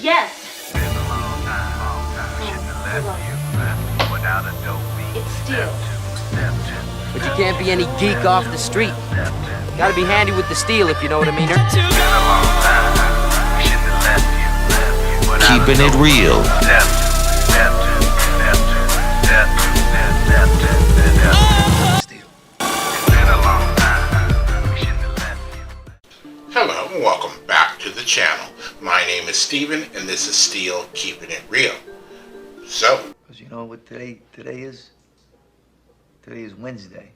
Yes. It's steel. But you can't be any geek off the street. Gotta be handy with the steel, if you know what I mean. Keeping it real. Hello and welcome back to the channel. My name is Steven and this is Steel Keeping It Real. So, because you know what today is? Today is Wednesday.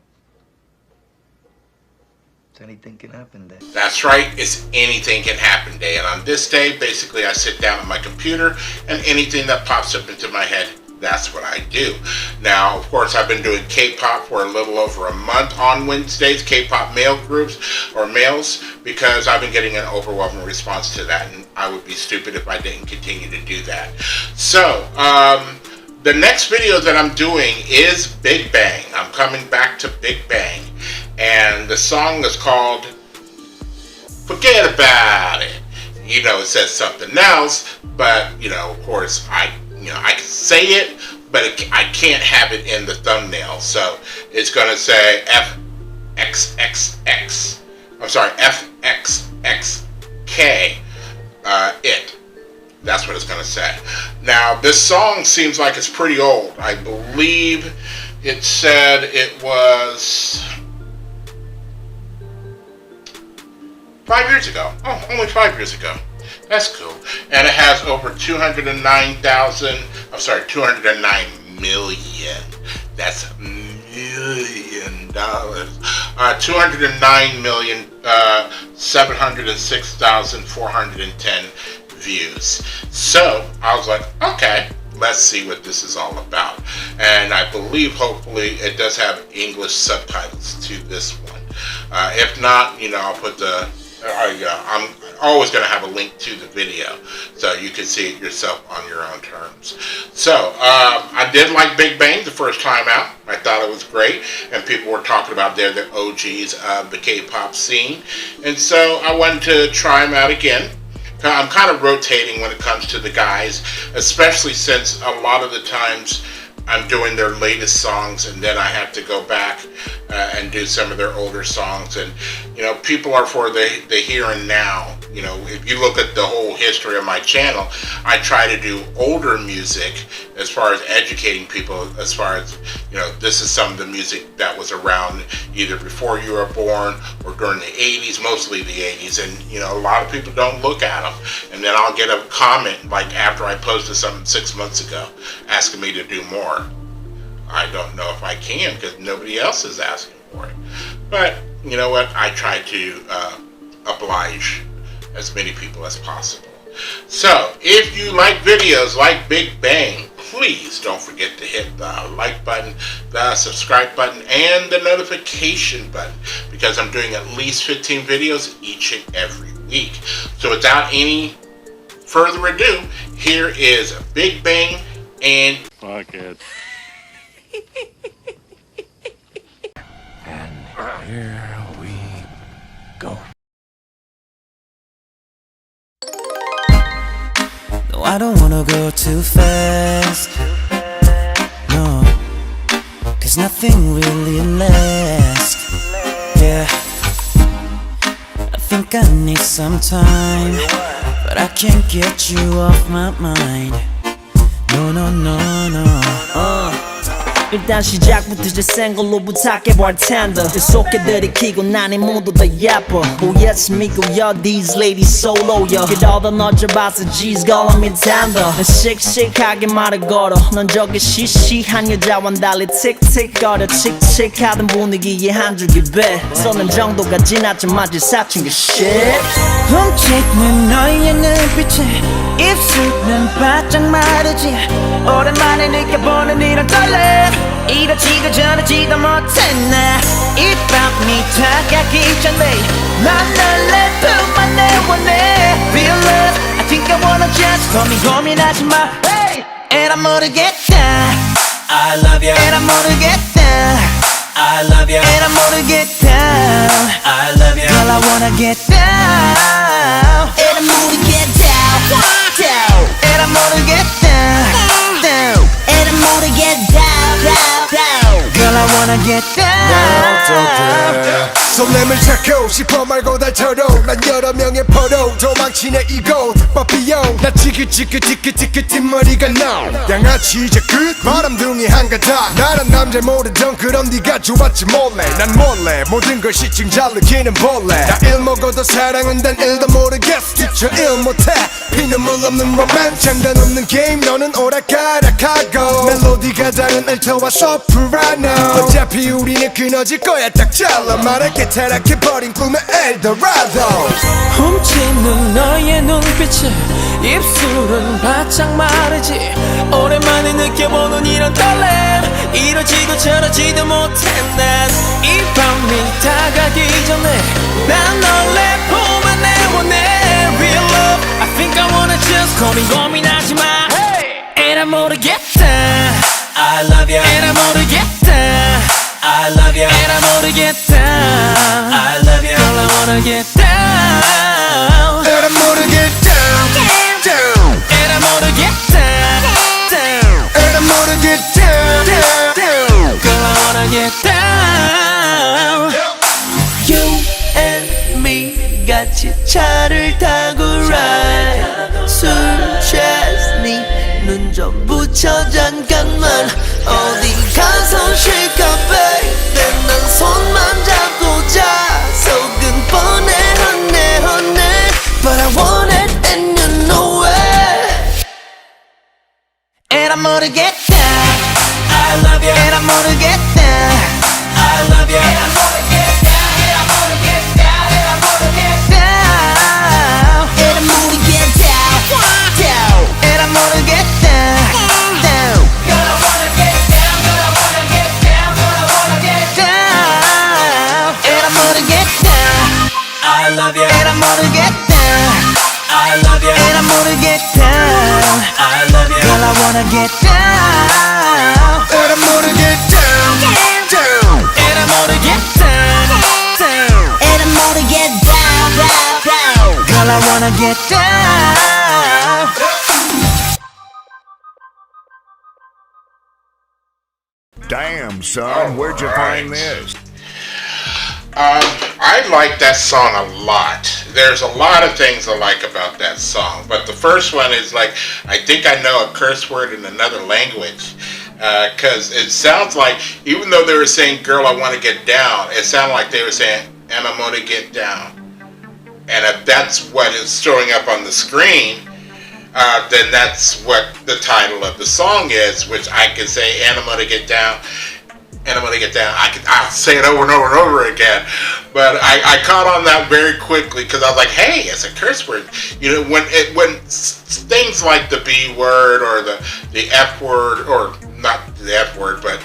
So anything can happen day. that's right, it's anything can happen day. And on this day, basically I sit down at my computer and anything that pops up into my head, that's what I do. Now, of course, I've been doing K-pop for a little over a month on Wednesdays, K-pop male groups or males, because I've been getting an overwhelming response to that, and I would be stupid if I didn't continue to do that. So, the next video that I'm doing is BigBang. I'm coming back to BigBang, and the song is called Forget About It. You know, it says something else, but, you know, of course, I can say it, but I can't have it in the thumbnail. So it's going to say Fxxk. I'm sorry, Fxxk. It. That's what it's going to say. Now, this song seems like it's pretty old. I believe it said it was 5 years ago. Oh, only 5 years ago. That's cool. And it has over 209 million. That's $1,000,000. 209,706,410 views. So I was like, okay, let's see what this is all about. And I believe, hopefully, it does have English subtitles to this one. If not, you know, I'll put the. I'm always going to have a link to the video so you can see it yourself on your own terms. So, I did like BigBang the first time out. I thought it was great, and people were talking about they're the OGs of the K-pop scene. And so I wanted to try them out again. I'm kind of rotating when it comes to the guys, especially since a lot of the times I'm doing their latest songs and then I have to go back and do some of their older songs. And, you know, people are for the here and now. You know, if you look at the whole history of my channel, I try to do older music as far as educating people, as far as, you know, this is some of the music that was around either before you were born or during the 80s, mostly the 80s. And, you know, a lot of people don't look at them. And then I'll get a comment like after I posted something 6 months ago asking me to do more. I don't know if I can because nobody else is asking for it. But you know what? I try to oblige as many people as possible. So if you like videos like BigBang, please don't forget to hit the like button, the subscribe button, and the notification button, because I'm doing at least 15 videos each and every week. So without any further ado, here is BigBang and Fuck it. And here we go. No, I don't wanna go too fast. No, cause nothing really lasts. Yeah, I think I need some time, but I can't get you off my mind. No, no, no, no. 일단 시작부터 이제 생걸로 부탁해볼 텐데 계속해 들이키고 나니 모두 다 예뻐 Oh yes 믿고요 these ladies solo요 그러다 너져봐서 G's calling me tender 씩씩하게 말을 걸어 넌 저기 시시한 여자와는 달리 틱틱거려 칙칙하던 분위기에 한 줄기 배 쏘는 정도가 지나자마자 사춘기 shit 훔치는 너의 눈빛에 입술은 바짝 마르지 오랜만에 느껴보는 이런 떨림 이러지도 저러지도 못해 나 이 밤이 다가기 전에 난 널 내 품 안에 원해 Real love I think I wanna just 고민하지 마 hey! And I'm 모르겠다 I love you And I'm 모르겠다 I love you And I'm 모르겠다 I love you Girl I wanna get down And I'm moody get down down get down. 설렘을 찾고 싶어 말고 달처럼 난 여러 명의 포로 도망치네 이곳 빠삐용 나 지긋지긋 뒷머리가 나 양아치 이제 끝 바람둥이 한가닥 나란 남자 모르던 그럼 네가 좋았지 몰래 난 몰래 모든 걸 시층 잘 느끼는 벌레 나 일 먹어도 사랑은 단 일도 모르겠어 뒤쳐 일 못해 피눈물 없는 로맨 장단 없는 게임 너는 오락가락하고 멜로디가 다른 알토와 소프라노 어차피 우리는 끊어질 거야 딱 잘라 말할게 타락해버린 꿈의 엘도라도 훔치는 너의 눈빛에 입술은 바짝 마르지 오랜만에 느껴보는 이런 떨림 이러지도 저러지도 못해 난 이 밤이 다가기 전에 난 널 내 품에 내보내 Real love I think I wanna just 고민하지 마 And I 모르겠다 I love you And I 모르겠다 I love you And I 모르겠다 I love you Girl I wanna get down And I'm gonna get down, down And I wanna get down, down And I'm gonna get down, down Girl I wanna get down You and me 같이 차를 타고 ride 술 취했니 눈 좀 붙여 잠깐만 어디 가서 쉴까 baby 난 손만 잡고 자 속은 뻔해 honey But I want it and you know it And I'm gonna get down I love you And I'm gonna get down I love you And I'm gonna get down And I'm gonna get down And I'm gonna get down And I'm gonna get down Down And I'm gonna get down Down Gonna wanna get down Gonna wanna get down Gonna wanna get down And I'm gonna get down I love you And I'm gonna get down I love you And I'm gonna get down I love you Girl I wanna get down And I'm gonna get down, down And I'm gonna get down Down And I'm gonna get down Down Girl I wanna get down Damn, son, where'd you find this? I like that song a lot. There's a lot of things I like about that song, but the first one is like, I think I know a curse word in another language, because it sounds like, even though they were saying, girl, I want to get down, it sounded like they were saying, and I'm going to get down. And if that's what is showing up on the screen, then that's what the title of the song is, which I can say, and I'm going to get down. And I'm gonna get down. I'll say it over and over and over again, but I caught on that very quickly because I was like, "Hey, it's a curse word." You know, when things like the B word or the F word, or not the F word, but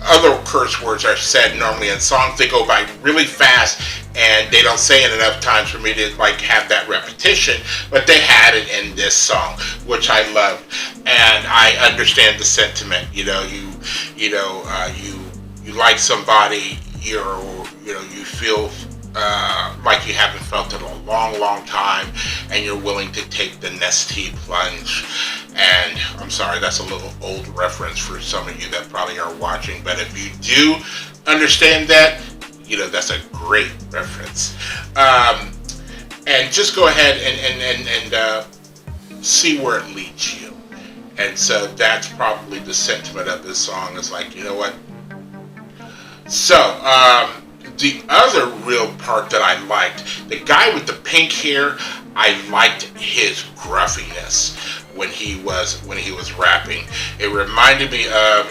other curse words are said normally in songs, they go by really fast, and they don't say it enough times for me to like have that repetition. But they had it in this song, which I loved, and I understand the sentiment. You like somebody, you feel like you haven't felt it in a long time, and you're willing to take the Nestea plunge. And I'm sorry, that's a little old reference for some of you that probably are watching, but if you do understand that, that's a great reference. And just go ahead and see where it leads you. And so that's probably the sentiment of this song, is like, you know what? So, the other real part that I liked, the guy with the pink hair, I liked his gruffiness when he was rapping. It reminded me of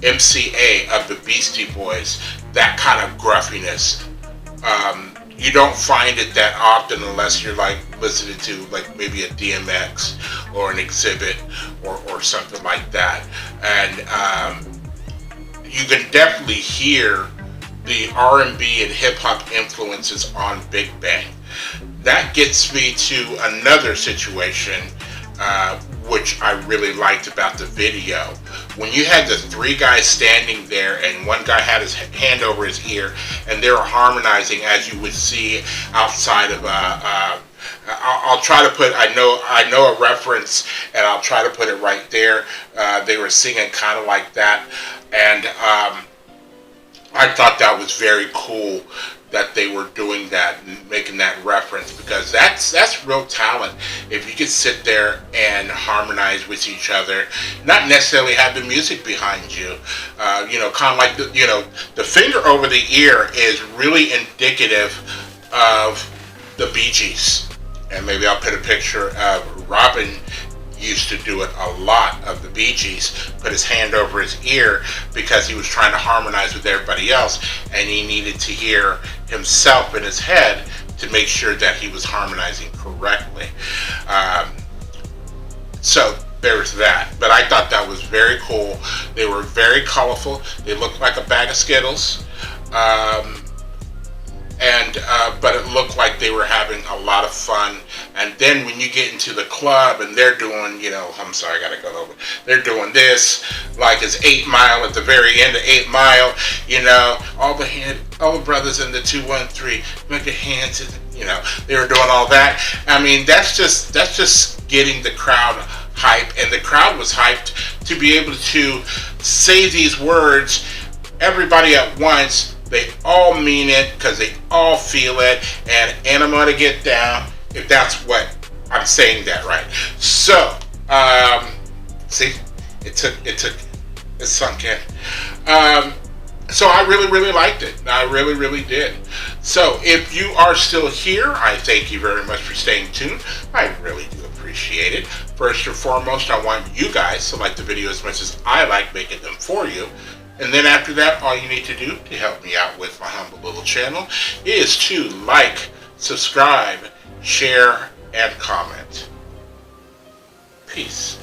MCA of the Beastie Boys, that kind of gruffiness. You don't find it that often unless you're like listening to like maybe a DMX or an Exhibit or something like that. And you can definitely hear the R&B and hip hop influences on BigBang. That gets me to another situation which I really liked about the video. When you had the three guys standing there and one guy had his hand over his ear and they were harmonizing, as you would see outside of I'll try to put. I know a reference, and I'll try to put it right there. They were singing kind of like that, and I thought that was very cool that they were doing that and making that reference, because that's real talent. If you could sit there and harmonize with each other, not necessarily have the music behind you, kind of like the finger over the ear is really indicative of the Bee Gees. And maybe I'll put a picture of Robin used to do it a lot, of the Bee Gees, put his hand over his ear because he was trying to harmonize with everybody else, and he needed to hear himself in his head to make sure that he was harmonizing correctly. So there's that. But I thought that was very cool. They were very colorful. They looked like a bag of Skittles. But it looked like they were having a lot of fun. And then when you get into the club and they're doing, I'm sorry, I gotta go over. They're doing this, like it's 8 Mile, at the very end of 8 Mile, all the brothers in the 213, make your hands, they were doing all that. I mean, that's just getting the crowd hype, and the crowd was hyped to be able to say these words, everybody at once. They all mean it because they all feel it, and I'm gonna get down, if that's what I'm saying that right. So, see, it sunk in. So I really liked it. I really did. So if you are still here, I thank you very much for staying tuned. I really do appreciate it. First and foremost, I want you guys to like the video as much as I like making them for you. And then after that, all you need to do to help me out with my humble little channel is to like, subscribe, share, and comment. Peace.